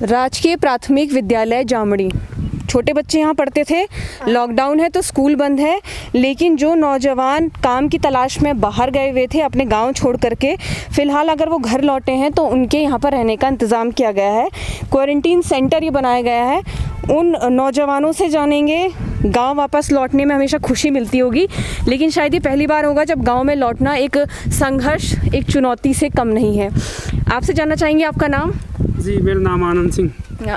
राजकीय प्राथमिक विद्यालय जामड़ी। छोटे बच्चे यहाँ पढ़ते थे, लॉकडाउन है तो स्कूल बंद है, लेकिन जो नौजवान काम की तलाश में बाहर गए हुए थे अपने गांव छोड़ करके, फ़िलहाल अगर वो घर लौटे हैं तो उनके यहाँ पर रहने का इंतज़ाम किया गया है। क्वारंटीन सेंटर ये बनाया गया है। उन नौजवानों से जानेंगे, गांव वापस लौटने में हमेशा खुशी मिलती होगी, लेकिन शायद ये पहली बार होगा जब गांव में लौटना एक संघर्ष, एक चुनौती से कम नहीं है। आपसे जानना चाहेंगे आपका नाम? जी, मेरा नाम आनंद सिंह।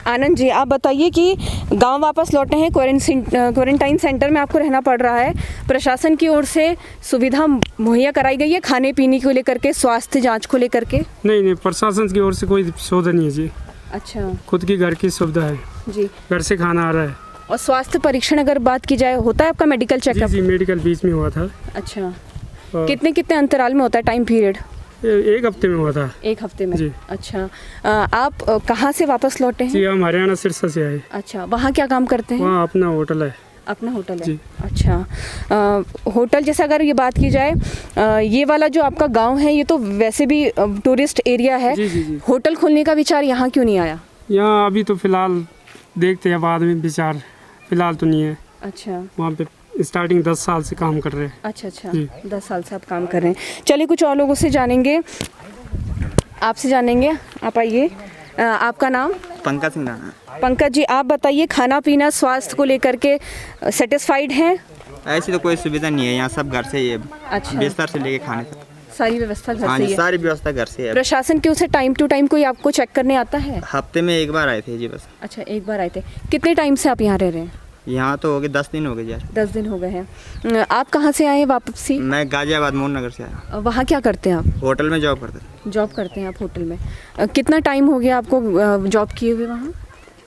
आनंद जी, आप बताइए कि गांव वापस लौटे हैं, क्वारंटाइन सेंटर में आपको रहना पड़ रहा है, प्रशासन की ओर से सुविधा मुहैया कराई गई है खाने पीने को लेकर के, स्वास्थ्य जांच को लेकर के? नहीं, प्रशासन की ओर से कोई सुविधा नहीं है जी। अच्छा, खुद की घर की सुविधा है जी, घर से खाना आ रहा है। और स्वास्थ्य परीक्षण अगर बात की जाए, होता है आपका मेडिकल चेकअप? जी, मेडिकल बीच में हुआ था। अच्छा, कितने कितने अंतराल में होता है, टाइम पीरियड? एक हफ्ते में हुआ था। एक हफ्ते में जी। अच्छा, आप कहाँ से वापस लौटे हैं? जी, हम हरियाणा सिरसा से आए। अच्छा, वहाँ क्या काम करते हैं? वहाँ अपना होटल है। अपना होटल है जी। अच्छा, होटल जैसा अगर ये बात की जाए, ये वाला जो आपका गांव है ये तो वैसे भी टूरिस्ट एरिया है। जी, जी, जी। होटल खोलने का विचार यहाँ क्यों नहीं आया? यहाँ अभी तो फिलहाल देखते हैं, बाद में विचार, फिलहाल तो नहीं है। अच्छा, वहाँ पे स्टार्टिंग 10 साल से काम कर रहे हैं। अच्छा, 10 साल से आप काम कर रहे हैं। चलिए कुछ और लोगों से जानेंगे, आपसे जानेंगे। आप आइए, आपका नाम? पंकज सिंह राणा। पंकज जी, आप बताइए, खाना पीना स्वास्थ्य को लेकर के सेटिस्फाइड हैं? ऐसी तो कोई सुविधा नहीं है यहाँ, सब घर से ही है। अच्छा, बिस्तर से लेके खाने तक सारी व्यवस्था घर हाँ से जी, ही है? सारी व्यवस्था घर से है। प्रशासन की ओर से टाइम टू टाइम कोई आपको चेक करने आता है? हफ्ते में एक बार आए थे जी बस। अच्छा, एक बार आए थे। कितने टाइम से आप यहाँ रह रहे हैं? यहाँ तो हो गए 10 दिन हो गए यार। 10 दिन हो गए हैं। आप कहाँ से आए वापसी? मैं गाजियाबाद मोहन नगर से आया। वहाँ क्या करते हैं आप? होटल में जॉब करते थे। जॉब करते हैं आप होटल में। कितना टाइम हो गया आपको जॉब किए हुए वहाँ?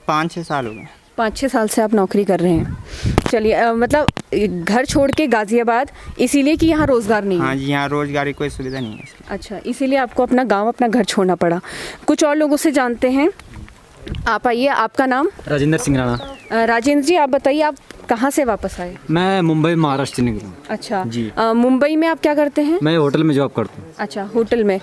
5-6 साल हो गए। 5-6 साल से आप नौकरी कर रहे हैं। चलिए, मतलब घर छोड़ के गाज़ियाबाद इसीलिए कि यहाँ रोज़गार नहीं है? हाँ जी, यहाँ रोजगार की कोई सुविधा नहीं है इसलिए। अच्छा, इसीलिए आपको अपना गाँव, अपना घर छोड़ना पड़ा। कुछ और लोगों से जानते हैं। आप आइए, आपका नाम? राजेंद्र सिंह राणा। राजेंद्र जी, आप बताइए, आप कहाँ से वापस आए? मैं मुंबई महाराष्ट्र से निकला। अच्छा जी। मुंबई में आप क्या करते हैं? मैं होटल में जॉब करता हूँ। अच्छा, होटल में।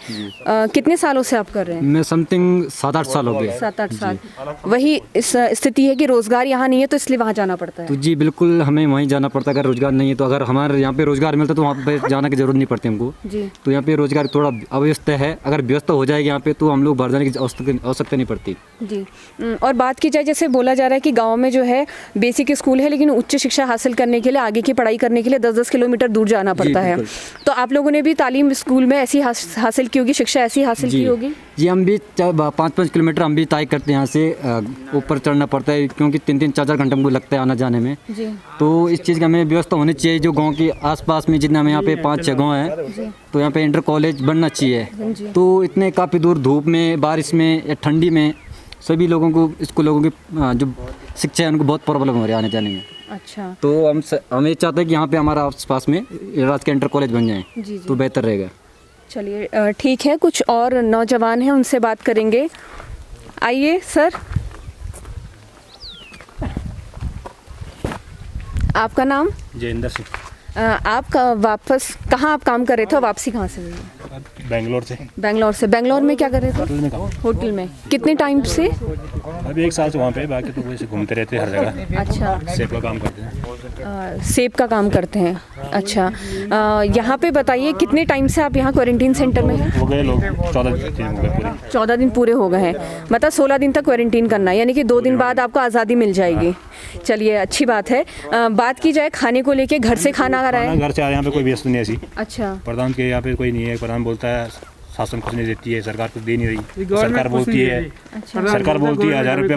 कितने सालों से आप कर रहे हैं? मैं समथिंग 7-8 साल हो गए। 7-8 साल। वही इस स्थिति है कि रोजगार यहाँ नहीं है तो इसलिए वहाँ जाना पड़ता है? तो जी बिल्कुल, हमें वहीं जाना पड़ता है। अगर रोजगार नहीं है तो, अगर हमारे यहाँ पे रोजगार मिलता तो वहाँ पे जाने की जरूरत नहीं पड़ती हमको जी। तो यहाँ पे रोजगार थोड़ा अव्यस्त है। अगर व्यस्त हो जाएगी यहाँ पे तो हम लोग बाहर जाने की आवश्यकता नहीं पड़ती जी। और बात की जाए, जैसे बोला जा रहा है कि गाँव में जो है बेसिक स्कूल है, लेकिन उच्च शिक्षा हासिल करने के लिए, आगे की पढ़ाई करने के लिए 10-10 किलोमीटर दूर जाना पड़ता है। तो आप लोगों ने भी तालीम स्कूल में ऐसी हासिल की होगी, शिक्षा ऐसी हासिल की होगी? जी, हम भी 5-5 किलोमीटर हम भी तय करते हैं। यहाँ से ऊपर चढ़ना पड़ता है क्योंकि 3-3 4-4 घंटे हमको लगता है आना जाने में। जी। तो इस चीज़ का हमें व्यवस्था होनी चाहिए। जो गांव के आसपास में जितना हमें यहाँ पे 5-6 गाँव हैं, तो यहाँ पे इंटर कॉलेज बनना चाहिए। तो इतने काफ़ी दूर धूप में, बारिश में या ठंडी में सभी लोगों को, स्कूल लोगों की जो शिक्षा है उनको बहुत प्रॉब्लम हो रही है आने जाने में। अच्छा। तो हम ये चाहते हैं कि यहाँ पे हमारा आसपास में राजकीय इंटर कॉलेज बन जाए। जी। तो बेहतर रहेगा। चलिए, ठीक है, कुछ और नौजवान हैं, उनसे बात करेंगे। आइए सर, आपका नाम? जयेंद्र सिंह। आप वापस कहाँ आप काम कर रहे थे और वापसी कहाँ से हुई है? बेंगलोर से। बेंगलोर से। बेंगलोर में क्या कर रहे थे? होटल में काम। होटल में कितने टाइम से? अभी 1 साल से वहाँ पे, बाकी तो वैसे घूमते रहते हैं हर जगह। अच्छा, सेब का काम करते हैं। सेब का काम करते हैं। अच्छा, यहाँ पे बताइए, कितने टाइम से आप यहाँ क्वारंटीन सेंटर में हैं? हो गए लोग 14 दिन हो गए पूरे। 14 दिन पूरे हो गए हैं, मतलब 16 दिन तक क्वारंटीन करना है, यानी कि 2 दिन बाद आपको आज़ादी मिल जाएगी। चलिए, अच्छी बात है। बात की जाए खाने को लेके, घर से खाना आ रहा है? घर से आ, यहाँ पे कोई व्यवस्था नहीं ऐसी। अच्छा। प्रधान के यहाँ पे कोई नहीं है। प्रधान बोलता है शासन कुछ नहीं देती है, सरकार कुछ दे नहीं रही। सरकार बोलती है, सरकार बोलती है 1000 रुपये।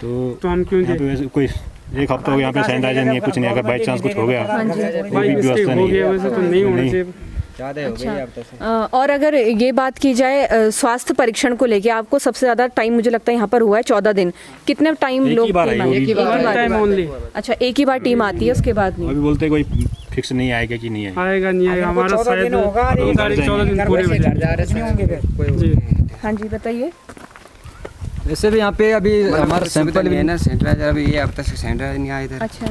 तो हम क्यों यहाँ पे वैसे कोई 1 हफ्ता हो गया यहाँ पे सैनिटाइजर नहीं है, कुछ नहीं। अगर बाई चांस कुछ हो गया, कोई भी व्यवस्था नहीं है। अच्छा। और अगर ये बात की जाए स्वास्थ्य परीक्षण को लेके, आपको सबसे ज़्यादा टाइम मुझे लगता है यहाँ पर हुआ है 14 दिन। कितने टाइम लोग? एक ही बार। अच्छा, एक ही बार टीम आती है, उसके बाद नहीं? अभी बोलते कोई फिक्स नहीं आएगा कि नहीं आएगा हमारा शायद 2 तारीख 14 दिन पूरे हो जाएंगे। हाँ जी, बताइए। वैसे भी यहाँ पे अभी हमारा सैंपल भी है ना सैनिटाइजर, अभी ये अब तक सैनिटाइजर नहीं आया इधर। अच्छा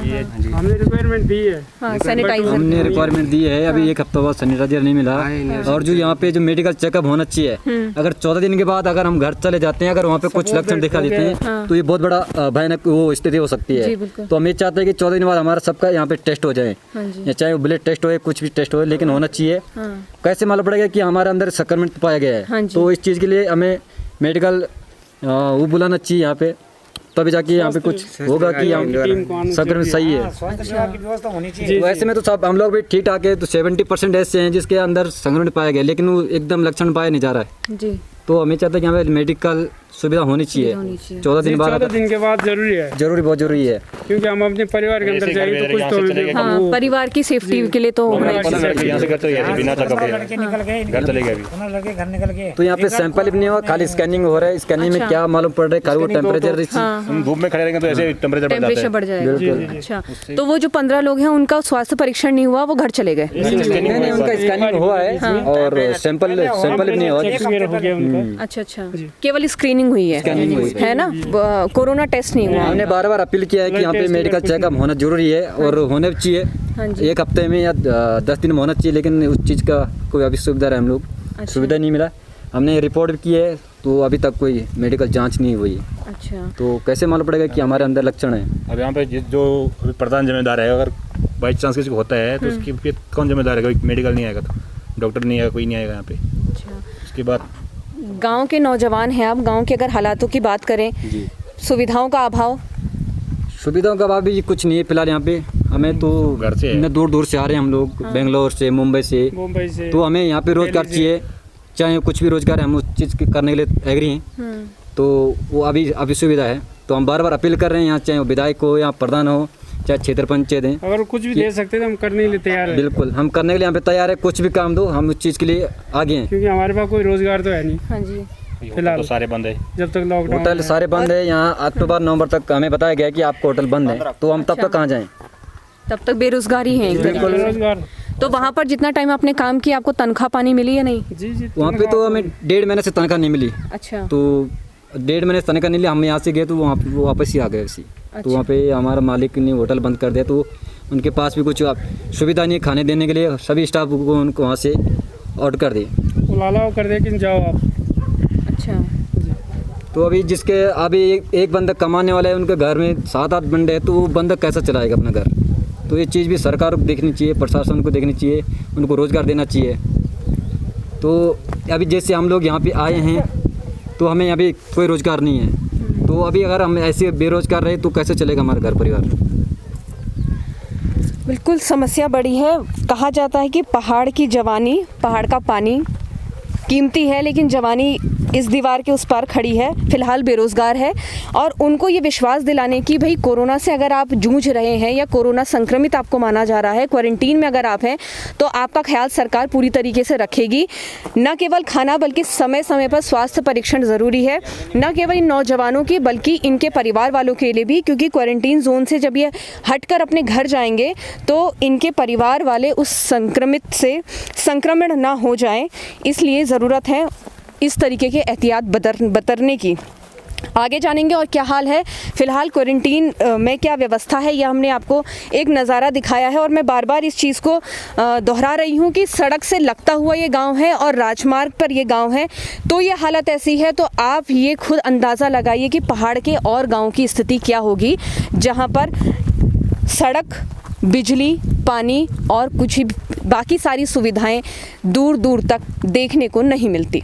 हमने रिक्वायरमेंट दी है। हाँ सैनिटाइजर हमने रिक्वायरमेंट दी है, अभी एक हफ्ता बाद सैनिटाइजर नहीं मिला। और जो यहाँ पे जो मेडिकल चेकअप होना चाहिए, अगर 14 दिन के बाद अगर हम घर चले जाते हैं, अगर वहाँ पे कुछ लक्षण दिखा देते हैं तो ये बहुत बड़ा भयानक वो स्थिति हो सकती है। तो हम ये चाहते हैं कि 14 दिन बाद हमारा सबका यहाँ पे टेस्ट हो जाए, या चाहे वो ब्लड टेस्ट हो, कुछ भी टेस्ट हो, लेकिन होना चाहिए। कैसे मालूम पड़ेगा कि हमारे अंदर संक्रमण पाया गया है, तो इस चीज़ के लिए हमें मेडिकल वो बुलाना चाहिए यहाँ पे, तभी जाके यहाँ पे कुछ होगा कि हम संक्रमण सही है। वैसे में तो सब हम लोग भी ठीक ठाक है, तो 70% ऐसे हैं जिसके अंदर संक्रमण पाया गया, लेकिन वो एकदम लक्षण पाया नहीं जा रहा है जी। तो हमें चाहते हैं कि यहाँ पे मेडिकल सुविधा होनी चाहिए 14 दिन बाद। 14 दिन के बाद जरूरी है, जरूरी, बहुत जरूरी है, क्योंकि हम अपने परिवार के अंदर जाएंगे तो कुछ तो हाँ परिवार की सेफ्टी के लिए तो होना ही चाहिए। यहाँ से घर चले गए बिना चेकअप के, घर चले गए अभी। तो यहाँ पे सैंपल भी नहीं हुआ, खाली स्कैनिंग हो रहा है। स्कैनिंग में क्या मालूम पड़ रहा है, खाली वो टेम्परेचर हम धूप में खड़े रहेंगे तो ऐसे टेम्परेचर बढ़ जाएगा। अच्छा, तो वो जो 15 लोग हैं उनका स्वास्थ्य परीक्षण नहीं हुआ, वो घर चले गए? नहीं, उनका स्कैनिंग हुआ है और सैंपल भी नहीं हुआ। अच्छा, केवल स्क्रीनिंग हुई है ना, कोरोना टेस्ट नहीं हुआ। हमने बार-बार अपील किया है कि यहाँ पे मेडिकल चेकअप होना जरूरी है और होने भी चाहिए, एक हफ्ते में या 10 दिन में होना चाहिए, लेकिन उस चीज़ का कोई अभी सुविधा है हम लोग सुविधा नहीं मिला। हमने रिपोर्ट भी की है तो अभी तक कोई मेडिकल जांच नहीं हुई। अच्छा, तो कैसे मालूम पड़ेगा कि हमारे अंदर लक्षण है? अब यहाँ पे जो प्रधान जिम्मेदार है, अगर बाई चांस किसी को होता है तो उसकी फिर कौन जिम्मेदार है? मेडिकल नहीं आएगा तो डॉक्टर नहीं आएगा, कोई नहीं आएगा यहाँ पे। उसके बाद गांव के नौजवान हैं आप, गांव के अगर हालातों की बात करें, सुविधाओं का अभाव? सुविधाओं का अभाव भी कुछ नहीं है फिलहाल यहाँ पे। हमें तो घर से इतने दूर दूर से आ रहे हैं हम लोग, बेंगलोर से, मुंबई से, तो हमें यहाँ पे रोजगार चाहिए, चाहे कुछ भी रोजगार है, हम उस चीज़ करने के लिए एग्री हैं। तो वो अभी सुविधा है, तो हम बार बार अपील कर रहे हैं यहाँ, चाहे वो विधायक हो या प्रधान हो, चाहे क्षेत्र पंचायत हैं, अगर कुछ भी दे सकते तो हम करने के लिए तैयार हैं। बिल्कुल, हम करने के लिए यहाँ पे तैयार है, कुछ भी काम दो, हम उस चीज़ के लिए आगे हैं, क्योंकि हमारे पास कोई रोजगार तो है नहीं। हाँ जी, फिलहाल तो सारे बंद है, जब तक लॉकडाउन होटल सारे बंद है। यहाँ अक्टूबर नवंबर तक हमें बताया गया कि आपको होटल बंद है, तो हम तब तक कहाँ जाएँ? तब तक बेरोजगारी है। रोजगार तो वहाँ पर जितना टाइम आपने काम किया, आपको तनख्वाह पानी मिली या नहीं? जी, वहाँ पे तो हमें 1.5 महीने से तनख्वाह नहीं मिली। अच्छा, तो 1.5 महीने से तनख्वाह नहीं ली, हम यहाँ से गए तो वहाँ वो वापस ही आ गए ऐसी। तो वहाँ पे हमारा मालिक ने होटल बंद कर दिया, तो उनके पास भी कुछ सुविधा नहीं खाने देने के लिए, सभी स्टाफ को उनको वहाँ से आउट कर दिए, लाला कर दिया कि जाओ आप। अच्छा, तो अभी जिसके अभी एक बंदा कमाने वाला है, उनके घर में 7-8 बंदे हैं, तो वो बंदा कैसा चलाएगा अपना घर? तो ये चीज़ भी सरकार को देखनी चाहिए, प्रशासन को देखनी चाहिए, उनको रोज़गार देना चाहिए। तो अभी जैसे हम लोग यहाँ पे आए हैं तो हमें यहाँ पे कोई रोज़गार नहीं है, तो अभी अगर हम ऐसे बेरोज़गार रहे तो कैसे चलेगा हमारा घर परिवार? बिल्कुल समस्या बड़ी है। कहा जाता है कि पहाड़ की जवानी, पहाड़ का पानी कीमती है, लेकिन जवानी इस दीवार के उस पार खड़ी है, फिलहाल बेरोज़गार है। और उनको ये विश्वास दिलाने की, भाई कोरोना से अगर आप जूझ रहे हैं या कोरोना संक्रमित आपको माना जा रहा है, क्वारंटीन में अगर आप हैं, तो आपका ख्याल सरकार पूरी तरीके से रखेगी। न केवल खाना बल्कि समय समय पर स्वास्थ्य परीक्षण ज़रूरी है, न केवल इन नौजवानों की बल्कि इनके परिवार वालों के लिए भी, क्योंकि क्वारंटीन जोन से जब ये हटकर अपने घर जाएंगे तो इनके परिवार वाले उस संक्रमित से संक्रमण ना हो जाए, इसलिए ज़रूरत है इस तरीके के एहतियात बरतने की। आगे जानेंगे और क्या हाल है फ़िलहाल क्वारंटीन में, क्या व्यवस्था है, यह हमने आपको एक नज़ारा दिखाया है। और मैं बार बार इस चीज़ को दोहरा रही हूँ कि सड़क से लगता हुआ ये गांव है और राजमार्ग पर ये गांव है, तो ये हालत ऐसी है, तो आप ये खुद अंदाज़ा लगाइए कि पहाड़ के और गाँव की स्थिति क्या होगी, जहाँ पर सड़क, बिजली, पानी और कुछ ही बाकी सारी सुविधाएं दूर दूर तक देखने को नहीं मिलती।